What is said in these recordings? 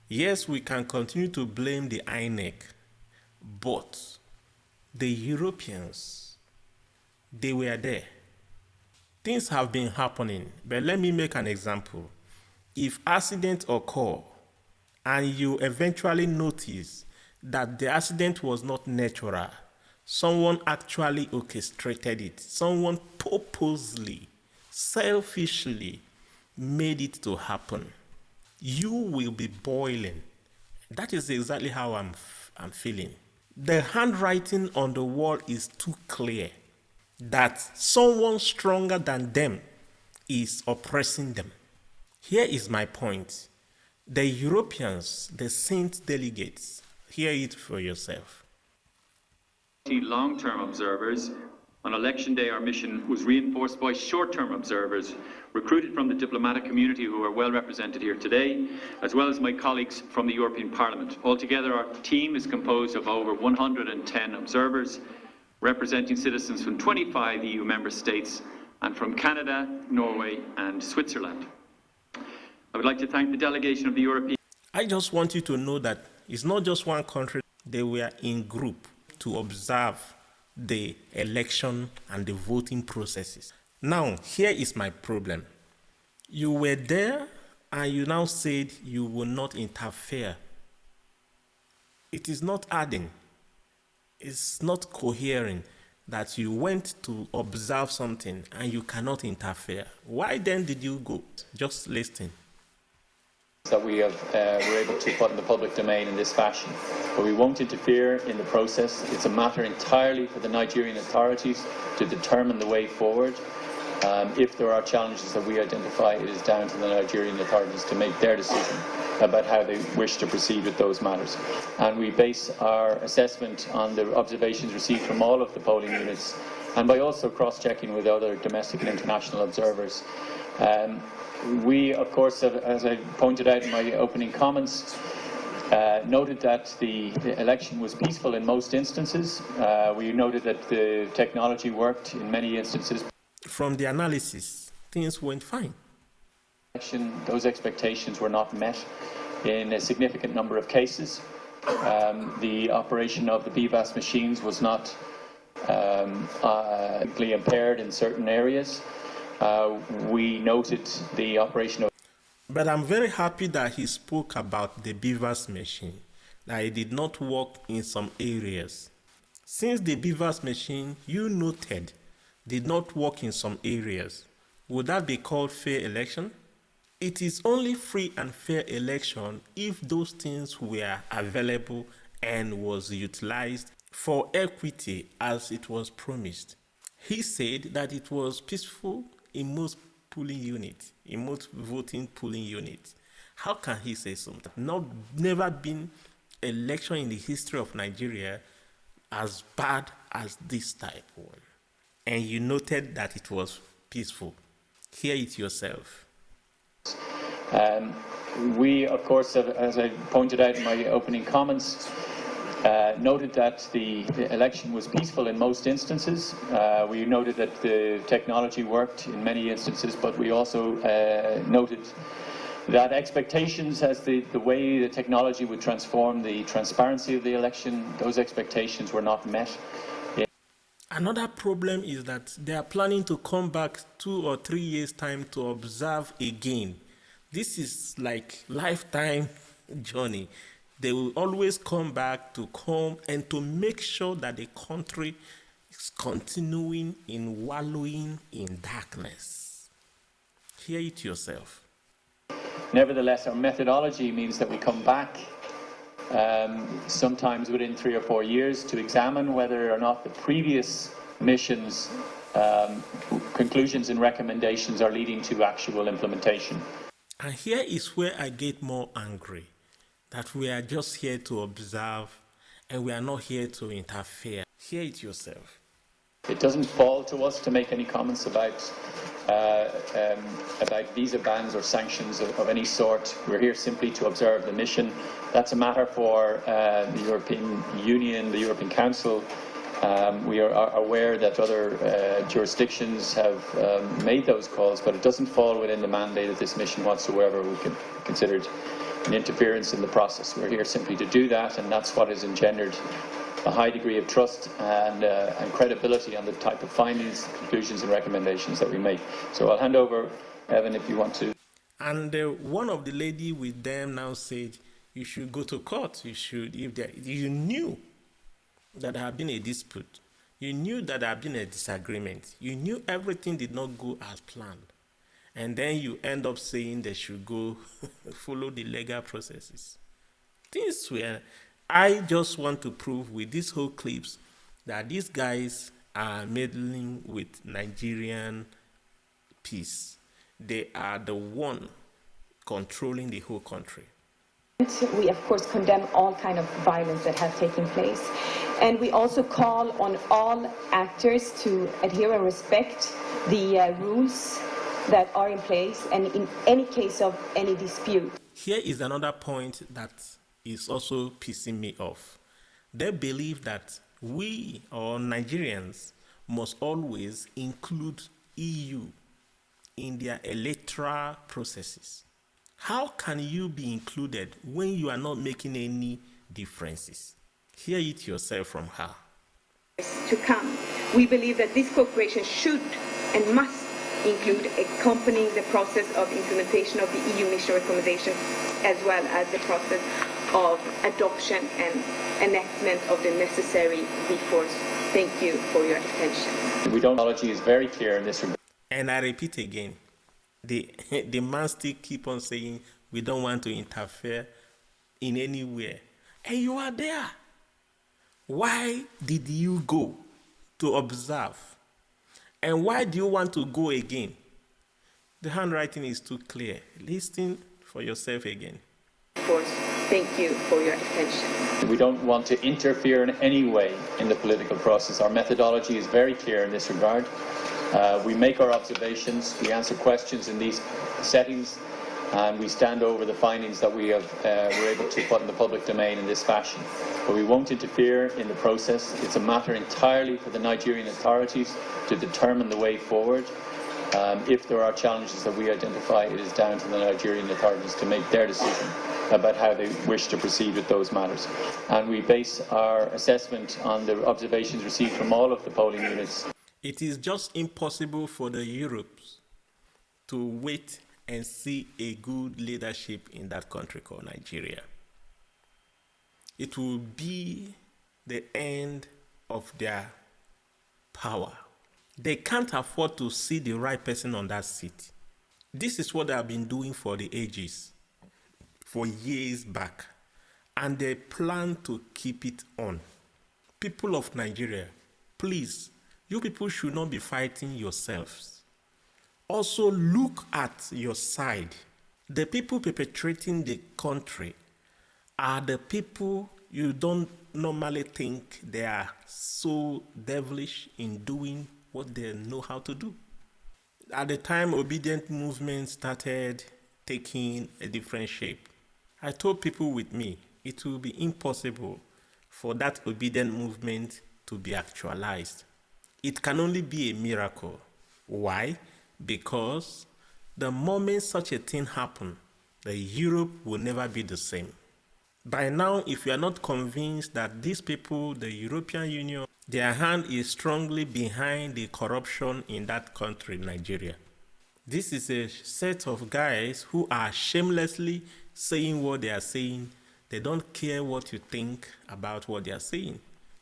Yes, we can continue to blame the INEC, but the Europeans, they were there. Things have been happening, but let me make an example. If accident occur and you eventually notice that the accident was not natural, someone actually orchestrated it, someone purposely, selfishly made it to happen, you will be boiling. That is exactly how I'm feeling. The handwriting on the wall is too clear that someone stronger than them is oppressing them. Here is my point. The Europeans, the Saint delegates, hear it for yourself. Long-term observers. On election day, our mission was reinforced by short-term observers recruited from the diplomatic community who are well represented here today, as well as my colleagues from the European Parliament. Altogether, our team is composed of over 110 observers representing citizens from 25 EU member states and from Canada, Norway and Switzerland. I would like to thank the delegation of the European... I just want you to know that it's not just one country. They were in group to observe the election and the voting processes. Now, here is my problem. You were there and you now said you will not interfere. It is not adding. It's not coherent that you went to observe something and you cannot interfere. Why then did you go? Just listen. That we were able to put in the public domain in this fashion. But we won't interfere in the process. It's a matter entirely for the Nigerian authorities to determine the way forward. If there are challenges that we identify, it is down to the Nigerian authorities to make their decision about how they wish to proceed with those matters. And we base our assessment on the observations received from all of the polling units and by also cross-checking with other domestic and international observers. We, of course, as I pointed out in my opening comments, noted that the election was peaceful in most instances. We noted that the technology worked in many instances. From the analysis, things went fine. Those expectations were not met in a significant number of cases. The operation of the BVAS machines was not impaired in certain areas. We noted the operation of... But I'm very happy that he spoke about the BVAS machine, that it did not work in some areas. Since the BVAS machine, you noted, did not work in some areas, would that be called fair election? It is only free and fair election if those things were available and was utilized for equity as it was promised. He said that it was peaceful in most polling units, in most voting polling units. How can he say something? Never been election in the history of Nigeria as bad as this type one. And you noted that it was peaceful. Hear it yourself. We, of course, as I pointed out in my opening comments, noted that the election was peaceful in most instances. We noted that the technology worked in many instances, but we also noted that expectations as the way the technology would transform the transparency of the election, those expectations were not met. Another problem is that they are planning to come back 2 or 3 years' time to observe again. This is like lifetime journey. They will always come back to come and to make sure that the country is continuing in wallowing in darkness. Hear it yourself. Nevertheless, our methodology means that we come back sometimes within 3 or 4 years to examine whether or not the previous missions' conclusions and recommendations are leading to actual implementation. And here is where I get more angry, that we are just here to observe and we are not here to interfere. Hear it yourself. It doesn't fall to us to make any comments about visa bans or sanctions of any sort. We're here simply to observe the mission. That's a matter for the European Union, the European Council. We are aware that other jurisdictions have made those calls, but it doesn't fall within the mandate of this mission whatsoever. We considered an interference in the process. We're here simply to do that, and that's what has engendered a high degree of trust and credibility on the type of findings, conclusions and recommendations that we make. So I'll hand over, Evan, if you want to. And one of the lady with them now said, you should go to court. You should, you knew that there had been a dispute. You knew that there had been a disagreement. You knew everything did not go as planned. And then you end up saying they should go follow the legal processes. Things were, I just want to prove with these whole clips that these guys are meddling with Nigerian peace. They are the one controlling the whole country. We, of course, condemn all kind of violence that has taken place. And we also call on all actors to adhere and respect the rules that are in place, and in any case of any dispute. Here is another point that is also pissing me off. They believe that we, or Nigerians, must always include EU in their electoral processes. How can you be included when you are not making any differences? Hear it yourself from her. To come, we believe that this cooperation should and must include accompanying the process of implementation of the EU mission recommendation, as well as the process of adoption and enactment of the necessary reforms. Thank you for your attention. The methodology is very clear in this regard. And I repeat again, the man still keep on saying we don't want to interfere in anywhere. And you are there. Why did you go to observe? And why do you want to go again? The handwriting is too clear. Listen for yourself again. Of course, thank you for your attention. We don't want to interfere in any way in the political process. Our methodology is very clear in this regard. We make our observations, we answer questions in these settings, and we stand over the findings that we have were able to put in the public domain in this fashion. But we won't interfere in the process. It's a matter entirely for the Nigerian authorities to determine the way forward. If there are challenges that we identify, it is down to the Nigerian authorities to make their decision about how they wish to proceed with those matters. And we base our assessment on the observations received from all of the polling units. It is just impossible for the Europes to wait and see a good leadership in that country called Nigeria. It will be the end of their power. They can't afford to see the right person on that seat. This is what they have been doing for the ages, for years back, and they plan to keep it on. People of Nigeria, please, you people should not be fighting yourselves. Also, look at your side. The people perpetrating the country are the people you don't normally think they are so devilish in doing what they know how to do. At the time obedient movement started taking a different shape, I told people with me it will be impossible for that obedient movement to be actualized. It can only be a miracle. Why? Because the moment such a thing happens, the Europe will never be the same. By now, if you are not convinced that these people, the European Union, their hand is strongly behind the corruption in that country, Nigeria. This is a set of guys who are shamelessly saying what they are saying. They don't care what you think about what they are saying.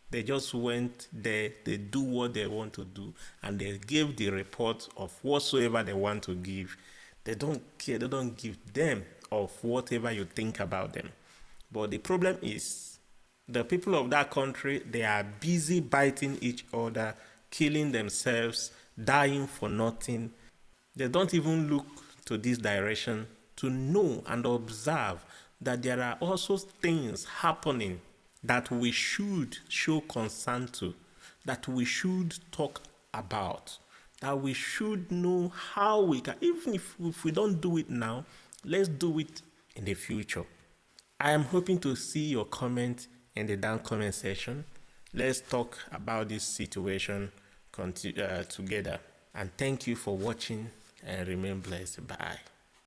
They just went there, they do what they want to do, and they give the report of whatsoever they want to give. They don't care, they don't give them of whatever you think about them. But the problem is, the people of that country, they are busy biting each other, killing themselves, dying for nothing. They don't even look to this direction to know and observe that there are also things happening that we should show concern to, that we should talk about, that we should know how we can, even if we don't do it now, let's do it in the future. I am hoping to see your comment in the down comment section. Let's talk about this situation together. And thank you for watching and remain blessed. Bye.